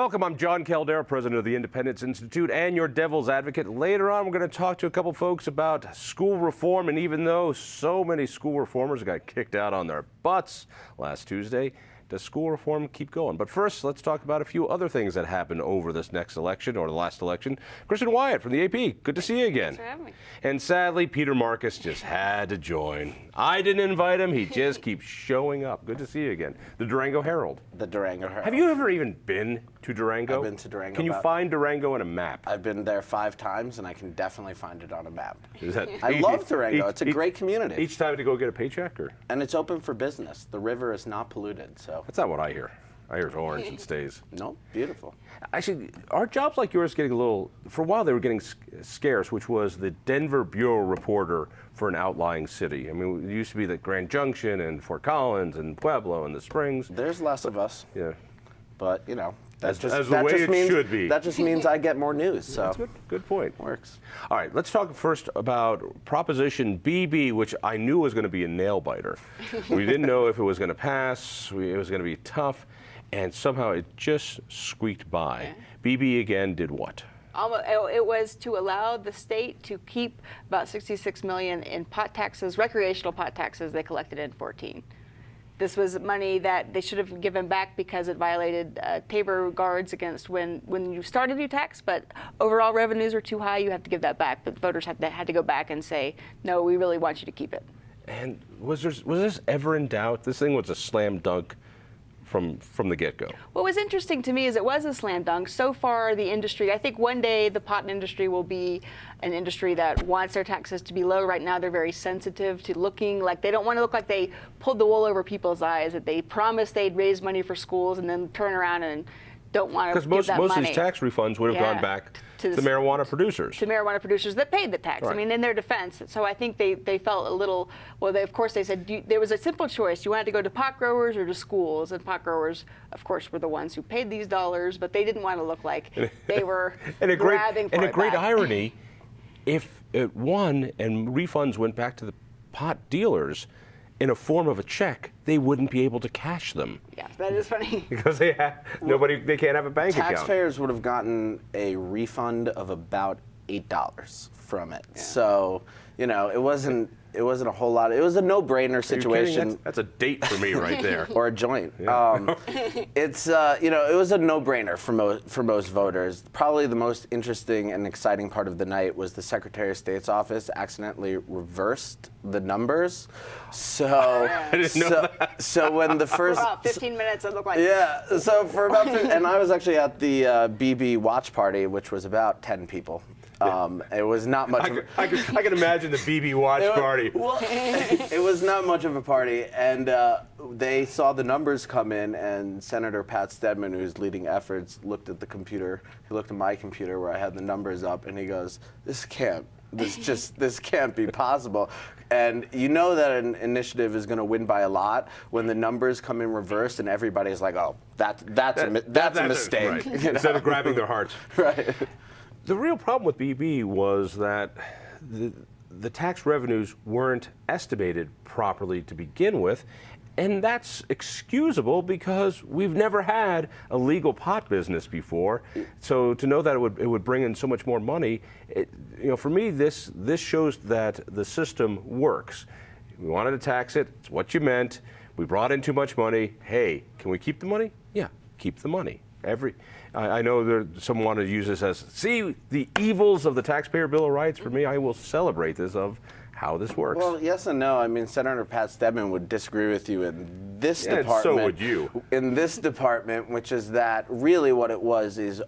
Welcome, I'm Jon Caldara, president of the Independence Institute and your devil's advocate. Later on, we're going to talk to a couple folks about school reform, and even though so many school reformers got kicked out on their butts last Tuesday, does school reform keep going? But first, let's talk about a few other things that happened over this next election, or the last election. Kristen Wyatt from the AP, good to see you again. Thanks for having me. And sadly, Peter Marcus just had to join. I didn't invite him, he just keeps showing up. Good to see you again. The Durango Herald. The Durango Herald. Have you ever even been to Durango? I've been to Durango. Can you find Durango on a map? I've been there 5 times, and I can definitely find it on a map. I love Durango. It's a great community. Each time to go get a paycheck? And it's open for business. The river is not polluted, so. That's not what I hear. I hear it's orange and stays. No, beautiful. Actually, are jobs like yours getting a little, for a while they were getting scarce, which was the Denver bureau reporter for an outlying city. I mean, it used to be the Grand Junction and Fort Collins and Pueblo and the Springs. There's less of us. Yeah. But, you know, As the way it should be. That just means I get more news. So that's good point. Works. All right, let's talk first about Proposition BB, which I knew was going to be a nail biter. We didn't know if it was going to pass. It was going to be tough, and somehow it just squeaked by. Yeah. BB again did what? It was to allow the state to keep about $66 million in pot taxes, recreational pot taxes they collected in 2014. This was money that they should have given back because it violated Tabor guards against when you start a new tax, but overall revenues are too high, you have to give that back. But the voters had to go back and say, no, we really want you to keep it. And was this ever in doubt? This thing was a slam dunk from the get-go. What was interesting to me is it was a slam dunk. So far, the industry, I think one day the pot industry will be an industry that wants their taxes to be low. Right now, they're very sensitive to looking like, they don't want to look like they pulled the wool over people's eyes, that they promised they'd raise money for schools and then turn around and don't want to give that money. Because most of these tax refunds would have gone back to the marijuana producers. To marijuana producers that paid the tax. Right. I mean, in their defense. So I think they felt a little, well, of course they said there was a simple choice. You wanted to go to pot growers or to schools. And pot growers, of course, were the ones who paid these dollars, but they didn't want to look like they were grabbing for it. And a great back. irony, if it won and refunds went back to the pot dealers in a form of a check, they wouldn't be able to cash them. Yeah, that is funny. Because they can't have a bank account. Taxpayers would have gotten a refund of about $8 from it. Yeah. So, you know, it wasn't a whole lot. It was a no-brainer situation. That's a date for me right there. Or a joint. Yeah. It's you know, it was a no-brainer for most voters. Probably the most interesting and exciting part of the night was the Secretary of State's office accidentally reversed the numbers. So I didn't know that. So when the first for about 15 minutes, it looked like so for about 15, and I was actually at the BB watch party, which was about 10 people. It was not much. I can imagine the BB watch party. Well, it was not much of a party, and they saw the numbers come in, and Senator Pat Stedman, who's leading efforts, looked at the computer. He looked at my computer where I had the numbers up, and he goes, "This can't be possible." And you know that an initiative is going to win by a lot when the numbers come in reverse and everybody's like, "Oh, that's a mistake." Right. You know? Instead of grabbing their hearts. Right. The real problem with BB was that the tax revenues weren't estimated properly to begin with, and that's excusable because we've never had a legal pot business before. So to know that it would bring in so much more money, you know, for me this shows that the system works. We wanted to tax it. It's what you meant. We brought in too much money. Hey, can we keep the money? Yeah, keep the money. I know some want to use this as, see, the evils of the Taxpayer Bill of Rights. For me, I will celebrate this of how this works. Well, yes and no. I mean, Senator Pat Stedman would disagree with you in this department. And so would you. In this department, which is that really what it was is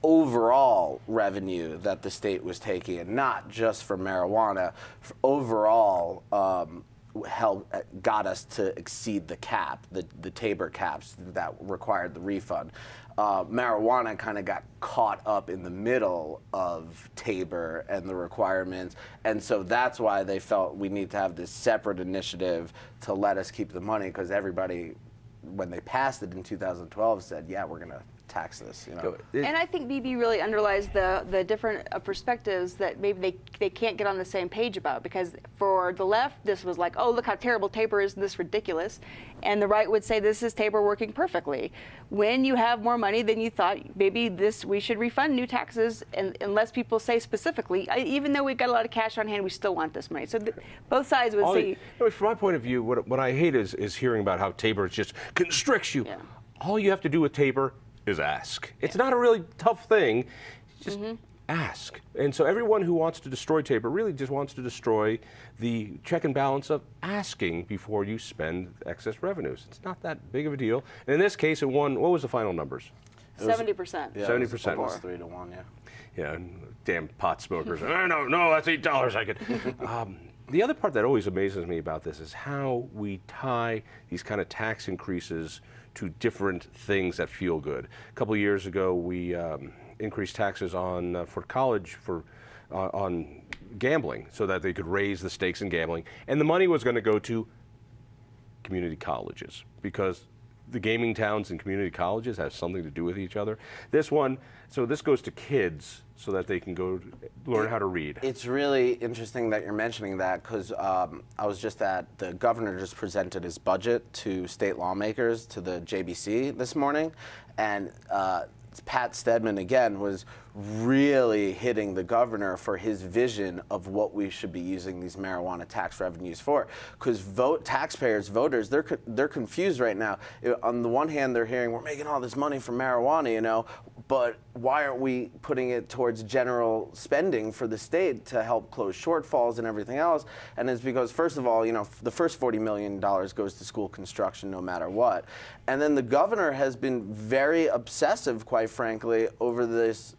overall revenue that the state was taking, and not just for marijuana. Overall, got us to exceed the cap, the Tabor caps that required the refund. Marijuana kind of got caught up in the middle of Tabor and the requirements, and so that's why they felt we need to have this separate initiative to let us keep the money, because everybody, when they passed it in 2012, said, yeah, we're going to tax this. You know? And I think BB really underlies the different perspectives that maybe they can't get on the same page about, because for the left, this was like, oh, look how terrible Tabor is, this ridiculous. And the right would say this is Tabor working perfectly. When you have more money than you thought, maybe we should refund new taxes, and unless people say specifically, even though we've got a lot of cash on hand, we still want this money. So both sides would say. From my point of view, what I hate is hearing about how Tabor just constricts you. Yeah. All you have to do with Tabor is ask. It's not a really tough thing. Just ask. And so everyone who wants to destroy Tabor really just wants to destroy the check and balance of asking before you spend excess revenues. It's not that big of a deal. And in this case, it won. What was the final numbers? 70%. Yeah, 70%. Almost 3-1. Yeah. Yeah, damn pot smokers. No, that's $8 I could. The other part that always amazes me about this is how we tie these kind of tax increases to different things that feel good. A couple of years ago, we increased taxes on for college on gambling so that they could raise the stakes in gambling, and the money was going to go to community colleges because the gaming towns and community colleges have something to do with each other. This goes to kids so that they can go learn how to read. It's really interesting that you're mentioning that, because I was just the governor just presented his budget to state lawmakers, to the JBC this morning, and Pat Stedman again was really hitting the governor for his vision of what we should be using these marijuana tax revenues for. Because voters, they're confused right now. On the one hand, they're hearing we're making all this money from marijuana, you know, but why aren't we putting it towards general spending for the state to help close shortfalls and everything else? And it's because, first of all, you know, the first $40 million goes to school construction no matter what. And then the governor has been very obsessive, quite frankly, over this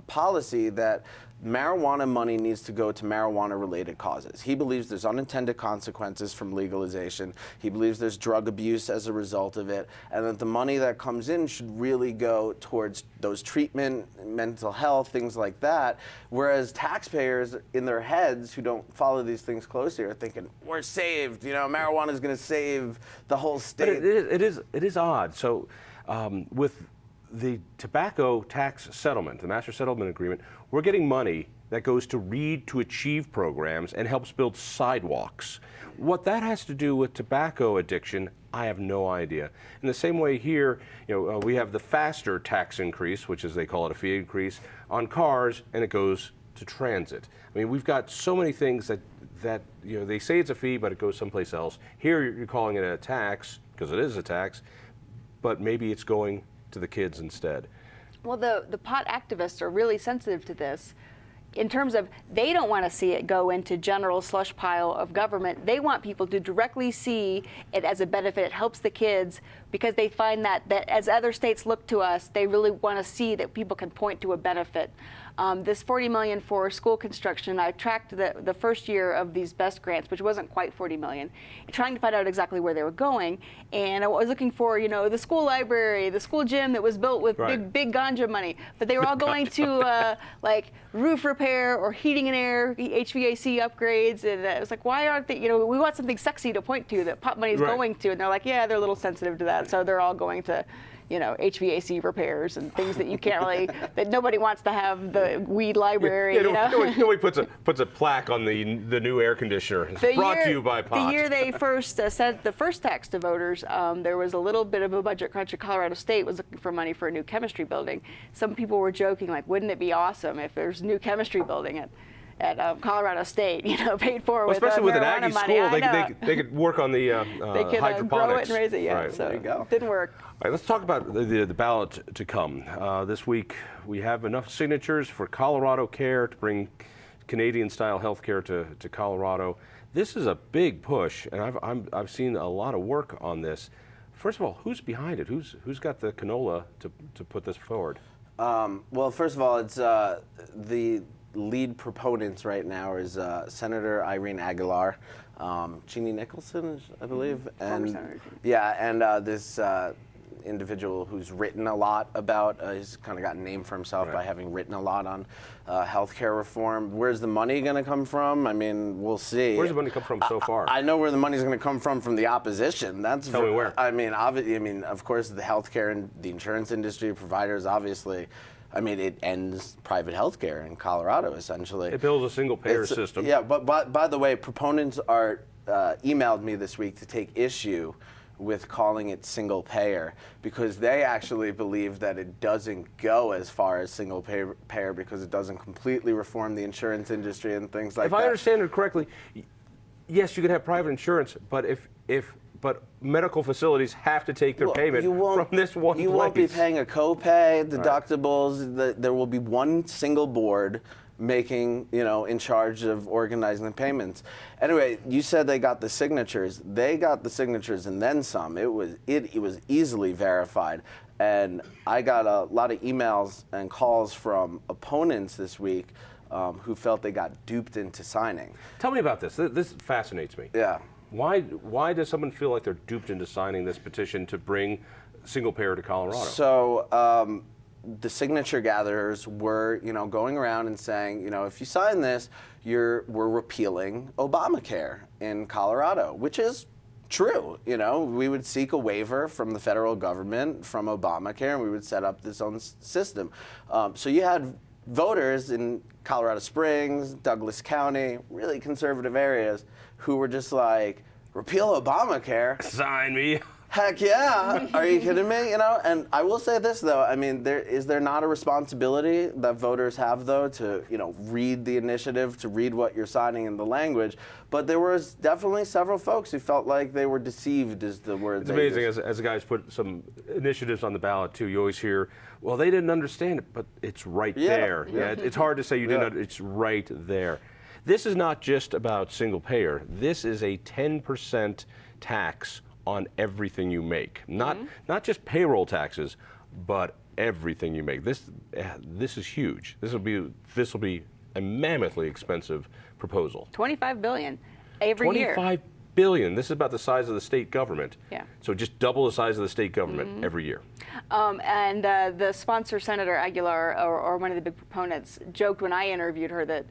policy that marijuana money needs to go to marijuana-related causes. He believes there's unintended consequences from legalization. He believes there's drug abuse as a result of it, and that the money that comes in should really go towards those treatment, mental health, things like that, whereas taxpayers in their heads who don't follow these things closely are thinking, we're saved, you know, marijuana is going to save the whole state. But it is odd. So with the tobacco tax settlement, the master settlement agreement, we're getting money that goes to Read to Achieve programs and helps build sidewalks. What that has to do with tobacco addiction, I have no idea. In the same way here, you know, we have the faster tax increase, which is they call it a fee increase, on cars, and it goes to transit. I mean, we've got so many things that you know, they say it's a fee, but it goes someplace else. Here you're calling it a tax, because it is a tax, but maybe it's going to the kids instead. Well, the pot activists are really sensitive to this in terms of they don't want to see it go into general slush pile of government. They want people to directly see it as a benefit. It helps the kids because they find that as other states look to us, they really want to see that people can point to a benefit. This $40 million for school construction, I tracked the first year of these BEST grants, which wasn't quite $40 million, trying to find out exactly where they were going. And I was looking for, you know, the school library, the school gym that was built with big ganja money, but they were all going to like roof repair or heating and air, HVAC upgrades. And it was like, why aren't they, you know, we want something sexy to point to that pot money is going to. And they're like, yeah, they're a little sensitive to that. So they're all going to, you know, HVAC repairs and things that you can't really, that nobody wants to have the weed library. Yeah, you know? nobody puts a plaque on the new air conditioner. It's brought to you by pot. The year they first sent the first tax to voters, there was a little bit of a budget crunch. Colorado State was looking for money for a new chemistry building. Some people were joking, like, wouldn't it be awesome if there's a new chemistry building at Colorado State, you know, paid for with especially with an Aggie money. school, they could work on the they could hydroponics. grow it and raise it, yeah. Right. So There you go. it didn't work. All right, let's talk about the ballot to come. This week we have enough signatures for Colorado Care to bring Canadian-style health care to Colorado. This is a big push, and I've seen a lot of work on this. First of all, who's behind it? Who's got the canola to put this forward? Well, first of all, it's the lead proponents right now is Senator Irene Aguilar, Jeannie Nicholson, I believe, and Senator. yeah, and this individual who's written a lot about, he's kind of gotten named for himself by having written a lot on healthcare reform. Where's the money going to come from? I mean, we'll see. Where's the money come from so far? I know where the money's going to come from the opposition. That's Tell me where. I mean, of course, the healthcare and the insurance industry, providers, obviously. I mean, it ends private healthcare in Colorado, essentially. It builds a single-payer system. Yeah, but by the way, proponents are emailed me this week to take issue with calling it single payer, because they actually believe that it doesn't go as far as single payer because it doesn't completely reform the insurance industry and things like that. If I understand it correctly, yes, you can have private insurance, but but medical facilities have to take their payment from this one place. You won't be paying a copay, deductibles. There will be one single board making, in charge of organizing the payments. Anyway, you said they got the signatures. They got the signatures and then some. It was easily verified. And I got a lot of emails and calls from opponents this week who felt they got duped into signing. Tell me about this. This fascinates me. Yeah. Why does someone feel like they're duped into signing this petition to bring single payer to Colorado? So the signature gatherers were, going around and saying, if you sign this, we're repealing Obamacare in Colorado, which is true. We would seek a waiver from the federal government from Obamacare, and we would set up this own system. So you had voters in Colorado Springs, Douglas County, really conservative areas, who were just like, repeal Obamacare? Sign me. Heck yeah. Are you kidding me? And I will say this, though. I mean, is there not a responsibility that voters have, though, to, read the initiative, to read what you're signing in the language? But there was definitely several folks who felt like they were deceived, is the word. It's amazing, as the guys put some initiatives on the ballot, too, you always hear, well, they didn't understand it, but it's right there. Yeah, it's hard to say you didn't. It's right there. This is not just about single payer. This is a 10% tax on everything you make. Not just payroll taxes, but everything you make. This is huge. This will be a mammothly expensive proposal. $25 billion every year. $25 billion. This is about the size of the state government. Yeah. So just double the size of the state government every year. And the sponsor, Senator Aguilar, or one of the big proponents, joked when I interviewed her that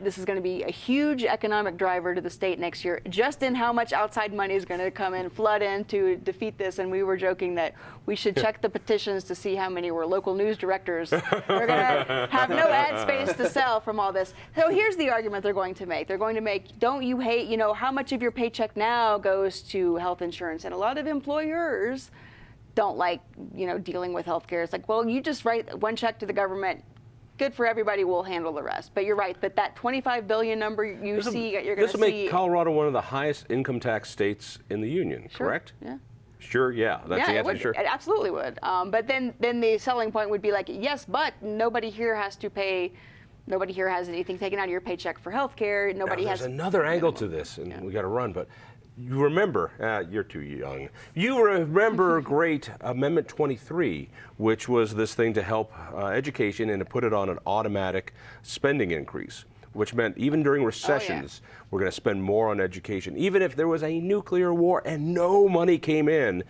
this is going to be a huge economic driver to the state next year, just in how much outside money is going to come in, flood in to defeat this. And we were joking that we should check the petitions to see how many were local news directors. They're going to have no ad space to sell from all this. So here's the argument they're going to make. They're going to make, don't you hate, how much of your paycheck now goes to health insurance? And a lot of employers don't like, dealing with healthcare. It's like, well, you just write one check to the government. Good for everybody, we'll handle the rest. But you're right, but that $25 billion number you're going to see. This will make Colorado one of the highest income tax states in the union, correct? Yeah. Sure, yeah. That's the answer, sure. It absolutely would. But then the selling point would be like, yes, but nobody here has to pay. Nobody here has anything taken out of your paycheck for health care. Nobody has. There's another angle to this, and we got to run, but you remember, you're too young, you remember great Amendment 23, which was this thing to help education and to put it on an automatic spending increase, which meant even during recessions, we're going to spend more on education. Even if there was a nuclear war and no money came in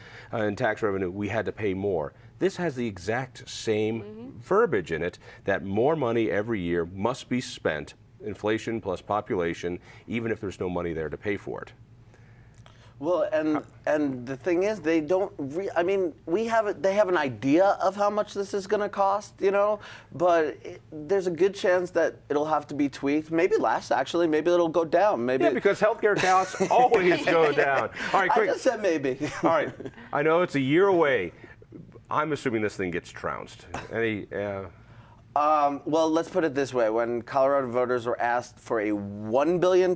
tax revenue, we had to pay more. This has the exact same verbiage in it, that more money every year must be spent, inflation plus population, even if there's no money there to pay for it. Well, and the thing is, they don't. I mean, they have an idea of how much this is going to cost, but there's a good chance that it'll have to be tweaked. Maybe less, actually. Maybe it'll go down. Maybe. Yeah, because healthcare costs always go down. All right, quick. I just said maybe. All right, I know it's a year away. I'm assuming this thing gets trounced. Any? Well, let's put it this way: when Colorado voters were asked for a $1 billion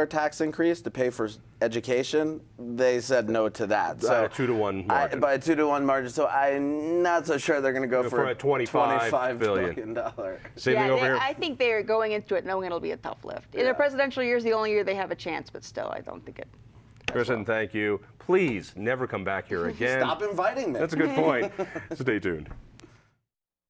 tax increase to pay for education, they said no to that. So a 2-to-1 margin. By a 2-to-1 margin. So I'm not so sure they're going to go for a $25 billion. Same thing over here. I think they're going into it knowing it'll be a tough lift. In a presidential year is the only year they have a chance, but still, I don't think it. Kristen, thank you. Please never come back here again. Stop inviting me. That's a good point. Stay tuned.